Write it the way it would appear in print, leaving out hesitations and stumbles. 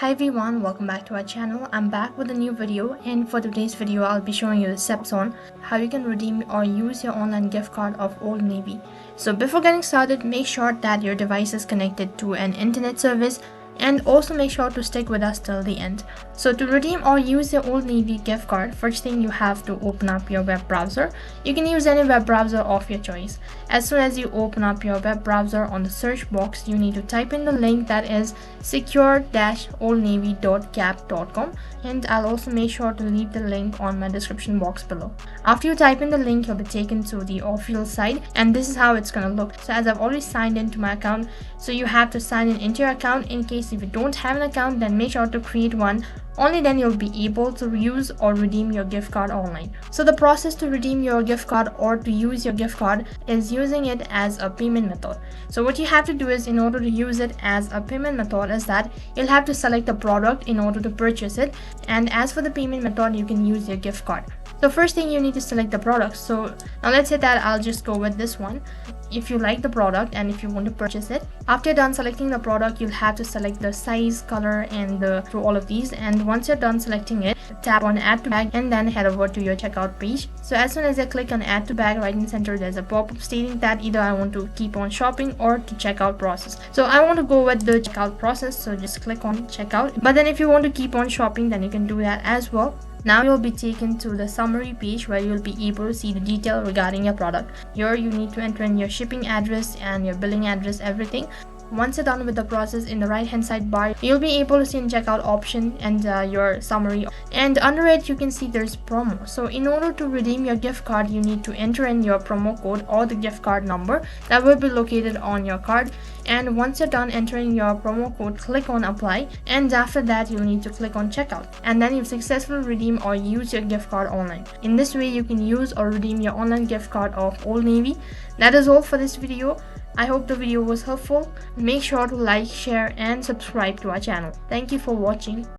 Hi everyone, welcome back to our channel. I'm back with a new video, and for today's video I'll be showing you the steps on how you can redeem or use your online gift card of Old Navy. So before getting started, make sure that your device is connected to an internet service, and also make sure to stick with us till the end. So to redeem or use your Old Navy gift card, first thing you have to open up your web browser. You can use any web browser of your choice. As soon as you open up your web browser, on the search box you need to type in the link that is secure-oldnavy.gap.com, and I'll also make sure to leave the link on my description box below. After you type in the link, you'll be taken to the official site, and this is how it's gonna look. So as I've already signed into my account, so you have to sign into your account. In case if you don't have an account, then make sure to create one. Only then you'll be able to use or redeem your gift card online. So the process to redeem your gift card or to use your gift card is using it as a payment method. So what you have to do is, in order to use it as a payment method, is that you'll have to select the product in order to purchase it, and as for the payment method, you can use your gift card. So first thing, you need to select the product. So now let's say that I'll just go with this one. If you like the product and if you want to purchase it, after you're done selecting the product, you'll have to select the size, color, and through all of these. And once you're done selecting it, tap on add to bag and then head over to your checkout page. So as soon as I click on add to bag, right in the center there's a pop-up stating that either I want to keep on shopping or to checkout process. So I want to go with the checkout process, so just click on checkout. But then if you want to keep on shopping, then you can do that as well. Now you'll be taken to the summary page where you'll be able to see the detail regarding your product. Here you need to enter in your shipping address and your billing address, everything. Once you're done with the process, in the right hand side bar you'll be able to see in checkout option and your summary, and under it you can see there's promo. So in order to redeem your gift card, you need to enter in your promo code or the gift card number that will be located on your card. And once you're done entering your promo code, click on apply, and after that you'll need to click on checkout, and then you've successfully redeemed or used your gift card online. In this way you can use or redeem your online gift card of Old Navy. That is all for this video. I hope the video was helpful. Make sure to like, share, and subscribe to our channel. Thank you for watching.